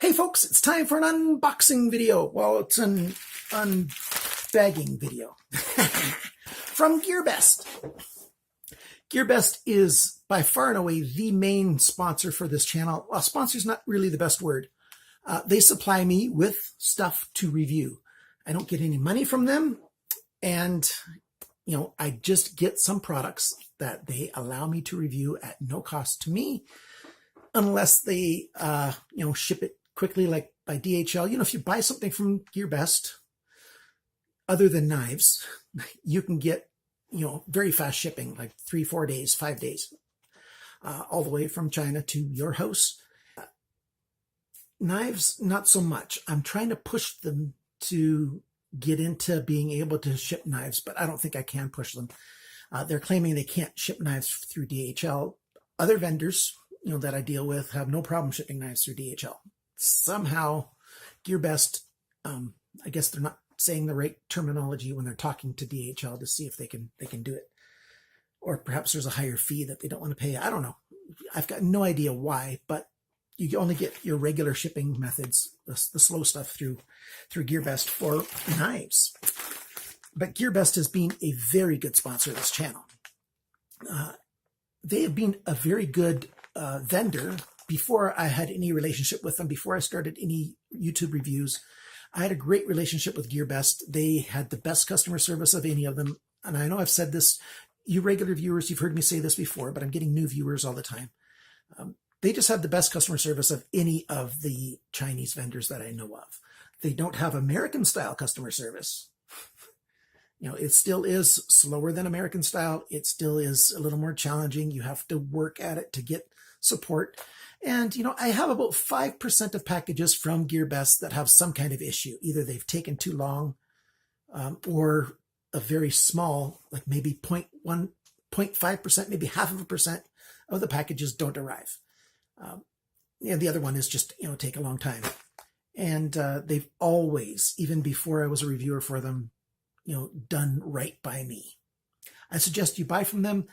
Hey folks, it's time for an unboxing video. Well, it's an unbagging video from GearBest. GearBest is by far and away the main sponsor for this channel. Well, sponsor is not really the best word. They supply me with stuff to review. I don't get any money from them, and I just get some products that they allow me to review at no cost to me, unless they ship it quickly, like by DHL. If you buy something from GearBest, other than knives, you can get very fast shipping, like 3-4 days, 5 days, all the way from China to your house. Knives, not so much. I'm trying to push them to get into being able to ship knives, but I don't think I can push them. They're claiming they can't ship knives through DHL. Other vendors, that I deal with have no problem shipping knives through DHL. Somehow, GearBest, I guess they're not saying the right terminology when they're talking to DHL to see if they can do it. Or perhaps there's a higher fee that they don't want to pay. I don't know. I've got no idea why, but you only get your regular shipping methods, the slow stuff through GearBest for knives. But GearBest has been a very good sponsor of this channel. They have been a very good vendor before I had any relationship with them. Before I started any YouTube reviews, I had a great relationship with GearBest. They had the best customer service of any of them. And I know I've said this, you regular viewers, you've heard me say this before, but I'm getting new viewers all the time. They just have the best customer service of any of the Chinese vendors that I know of. They don't have American style customer service. It still is slower than American style. It still is a little more challenging. You have to work at it to get support. And, I have about 5% of packages from GearBest that have some kind of issue. Either they've taken too long, or a very small, like maybe 0.1, 0.5%, maybe 0.5% of the packages don't arrive. The other one is just, take a long time. And they've always, even before I was a reviewer for them, done right by me. I suggest you buy from them,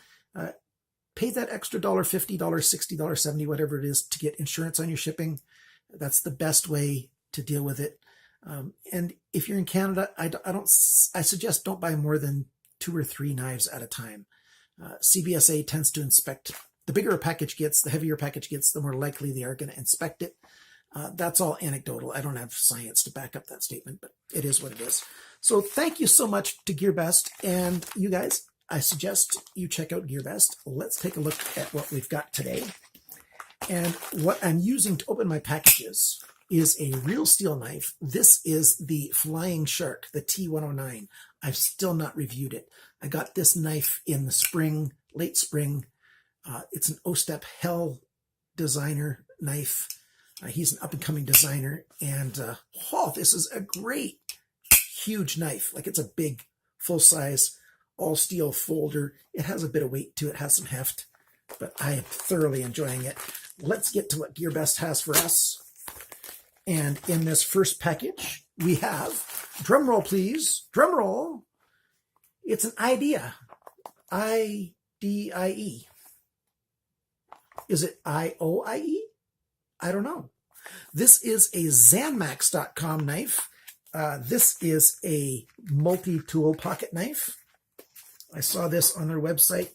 pay that extra $50, $60, $70, whatever it is, to get insurance on your shipping. That's the best way to deal with it. And if you're in Canada, I suggest don't buy more than 2 or 3 knives at a time. CBSA tends to inspect. The bigger a package gets, the heavier a package gets, the more likely they are going to inspect it. That's all anecdotal. I don't have science to back up that statement, but it is what it is. So thank you so much to GearBest. And you guys, I suggest you check out GearBest. Let's take a look at what we've got today. And what I'm using to open my packages is a real steel knife. This is the Flying Shark, the T109. I've still not reviewed it. I got this knife in the spring, late spring. It's an O-Step Hell designer knife. He's an up-and-coming designer. And this is a great, huge knife. Like, it's a big, full-size, all-steel folder. It has a bit of weight to it, has some heft, but I am thoroughly enjoying it. Let's get to what GearBest has for us. And in this first package, we have, drum roll please, drum roll. It's an idea, I-D-I-E. Is it I-O-I-E? I don't know. This is a Zanmax.com knife. This is a multi-tool pocket knife. I saw this on their website.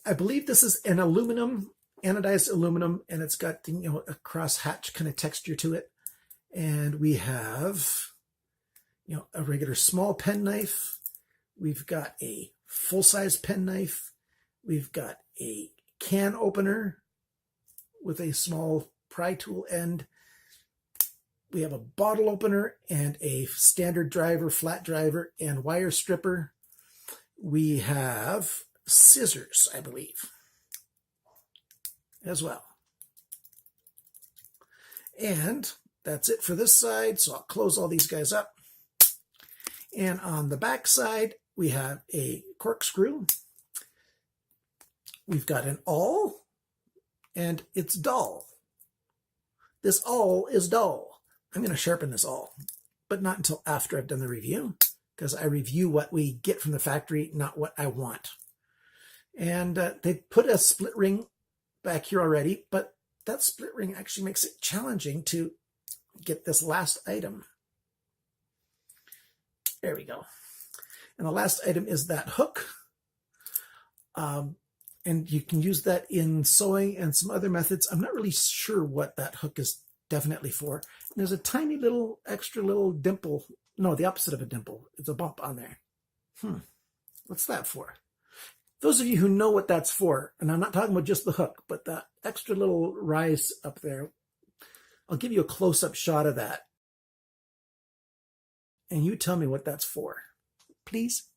I believe this is an aluminum, anodized aluminum, and it's got a cross hatch kind of texture to it. And we have a regular small pen knife. We've got a full-size pen knife. We've got a can opener with a small pry tool end. We have a bottle opener and a standard driver, flat driver, and wire stripper. We have scissors, I believe, as well. And that's it for this side, so I'll close all these guys up. And on the back side, we have a corkscrew. We've got an awl, and it's dull. This awl is dull. I'm going to sharpen this awl, but not until after I've done the review, because I review what we get from the factory, not what I want. And they put a split ring back here already, but that split ring actually makes it challenging to get this last item. There we go. And the last item is that hook. And you can use that in sewing and some other methods. I'm not really sure what that hook is definitely for. And there's a tiny little extra little dimple. No, the opposite of a dimple. It's a bump on there. What's that for? Those of you who know what that's for, and I'm not talking about just the hook, but that extra little rise up there, I'll give you a close-up shot of that. And you tell me what that's for, please.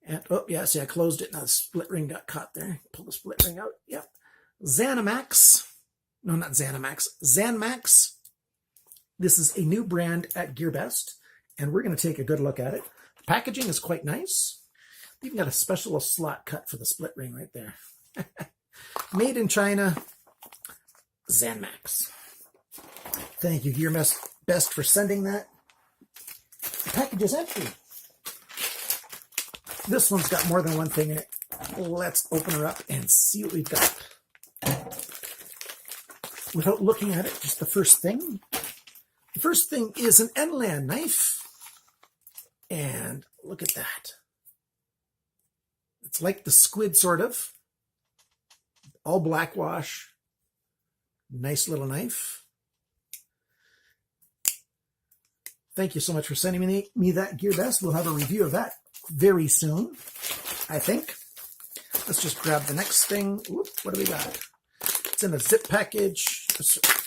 And, oh, yeah, see, I closed it, and the split ring got caught there. Pull the split ring out. Yep. Zanmax. No, not Zanmax. Zanmax. This is a new brand at GearBest, and we're going to take a good look at it. The packaging is quite nice. They even got a special slot cut for the split ring right there. Made in China. Zanmax. Thank you, GearBest, for sending that. The package is empty. This one's got more than one thing in it. Let's open her up and see what we've got. Without looking at it, just the first thing. The first thing is an Enland knife. And look at that. It's like the squid, sort of. All black wash. Nice little knife. Thank you so much for sending me that, GearBest. We'll have a review of that very soon, I think. Let's just grab the next thing. Whoop, what do we got? It's in a zip package.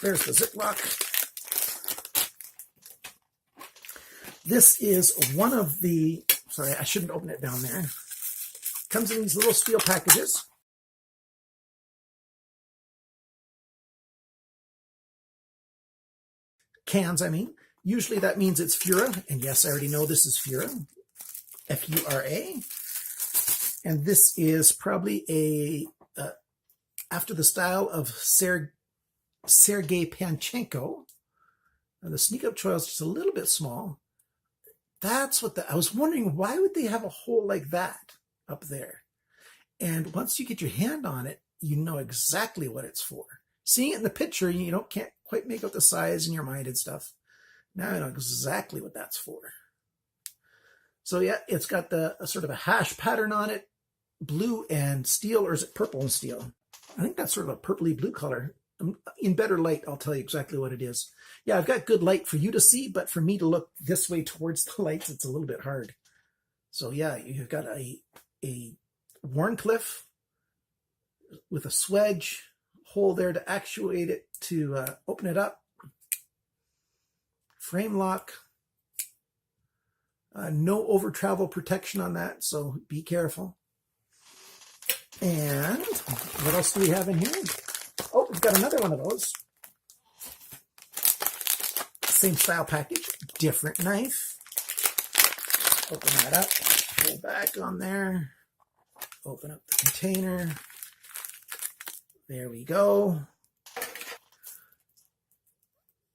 There's the Ziploc. This is one of the, sorry, I shouldn't open it down there. Comes in these little steel packages. Cans, I mean. Usually that means it's Fura, and yes, I already know this is Fura. F-U-R-A. And this is probably a, after the style of Sergei Panchenko. And the sneak up choil is just a little bit small. That's what I was wondering, why would they have a hole like that up there? And once you get your hand on it, you know exactly what it's for. Seeing it in the picture, you can't quite make out the size in your mind and stuff. Now I know exactly what that's for. So yeah, it's got the sort of a hash pattern on it, blue and steel, or is it purple and steel? I think that's sort of a purpley blue color. In better light, I'll tell you exactly what it is. Yeah, I've got good light for you to see, but for me to look this way towards the lights, it's a little bit hard. So yeah, you've got a Warncliffe with a swedge hole there to actuate it, to open it up. Frame lock. No over travel protection on that, so be careful. And what else do we have in here? Oh, we've got another one of those. Same style package, different knife. Open that up, pull back on there. Open up the container. There we go.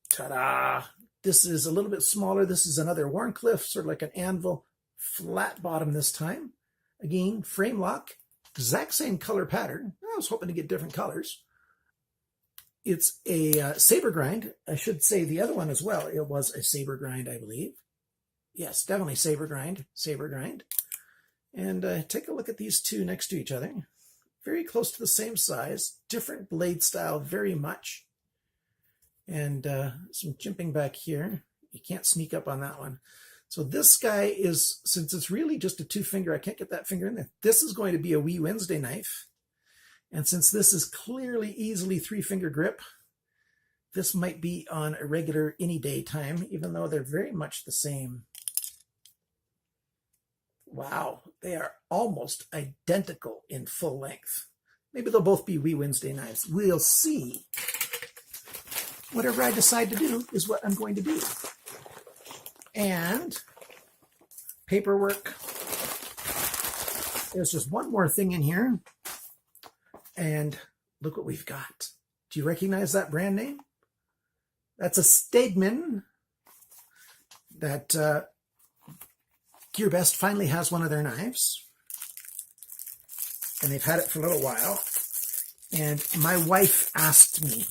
Ta-da! This is a little bit smaller. This is another Warncliffe, sort of like an anvil, flat bottom this time. Again, frame lock, exact same color pattern. I was hoping to get different colors. It's a saber grind. I should say the other one as well. It was a saber grind, I believe. Yes, definitely saber grind. Saber grind. And take a look at these two next to each other. Very close to the same size. Different blade style, very much. And some jimping back here. You can't sneak up on that one. So this guy is, since it's really just a 2-finger, I can't get that finger in there. This is going to be a Wee Wednesday knife. And since this is clearly easily 3-finger grip, this might be on a regular any day time, even though they're very much the same. Wow, they are almost identical in full length. Maybe they'll both be Wee Wednesday knives. We'll see. Whatever I decide to do is what I'm going to do. And paperwork. There's just one more thing in here. And look what we've got. Do you recognize that brand name? That's a Stedemon. That GearBest finally has one of their knives. And they've had it for a little while. And my wife asked me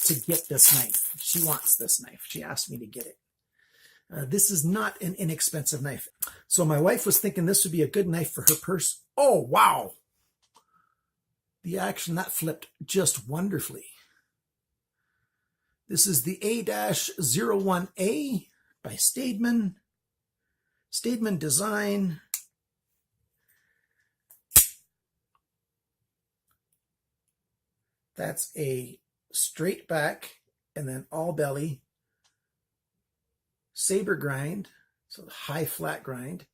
to get this knife. She wants this knife. She asked me to get it. This is not an inexpensive knife. So my wife was thinking this would be a good knife for her purse. Oh, wow. The action, that flipped just wonderfully. This is the A-01A by Stedemon. Stedemon design. That's a straight back and then all belly saber grind, so high flat grind.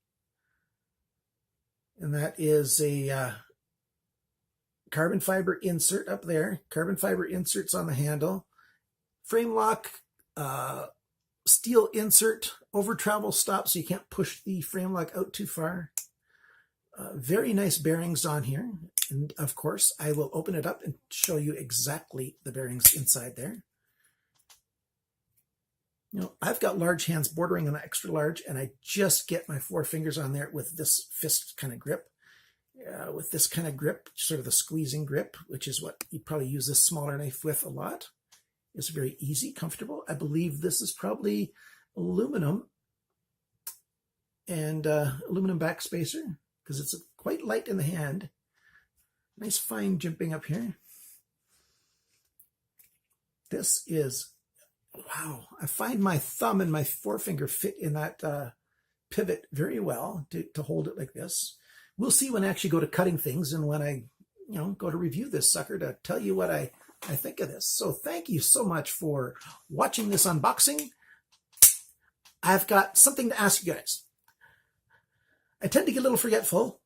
And that is a carbon fiber insert up there, carbon fiber inserts on the handle, frame lock, steel insert, over travel stop so you can't push the frame lock out too far. Very nice bearings on here. And of course, I will open it up and show you exactly the bearings inside there. You know, I've got large hands bordering on extra large, and I just get my 4 fingers on there with this fist kind of grip. With this kind of grip, sort of the squeezing grip, which is what you probably use this smaller knife with a lot. It's very easy, comfortable. I believe this is probably aluminum and aluminum back spacer because it's quite light in the hand. Nice fine jimping up here. This is, wow. I find my thumb and my forefinger fit in that pivot very well to hold it like this. We'll see when I actually go to cutting things and when I, go to review this sucker to tell you what I think of this. So thank you so much for watching this unboxing. I've got something to ask you guys. I tend to get a little forgetful.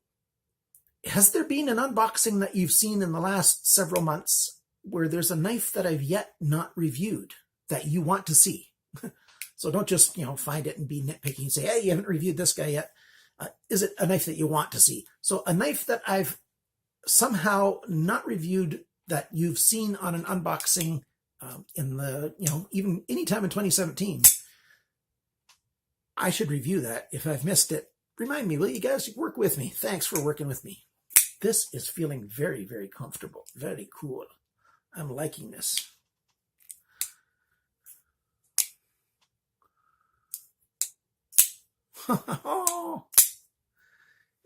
Has there been an unboxing that you've seen in the last several months where there's a knife that I've yet not reviewed that you want to see? So don't just, find it and be nitpicky and say, hey, you haven't reviewed this guy yet. Is it a knife that you want to see? So a knife that I've somehow not reviewed that you've seen on an unboxing in the, even anytime in 2017, I should review that. If I've missed it, remind me, will you guys? Work with me. Thanks for working with me. This is feeling very, very comfortable. Very cool. I'm liking this.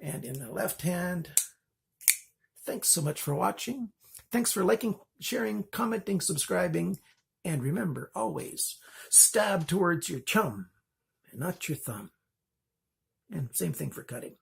And in the left hand, thanks so much for watching. Thanks for liking, sharing, commenting, subscribing. And remember, always stab towards your chum and not your thumb. And same thing for cutting.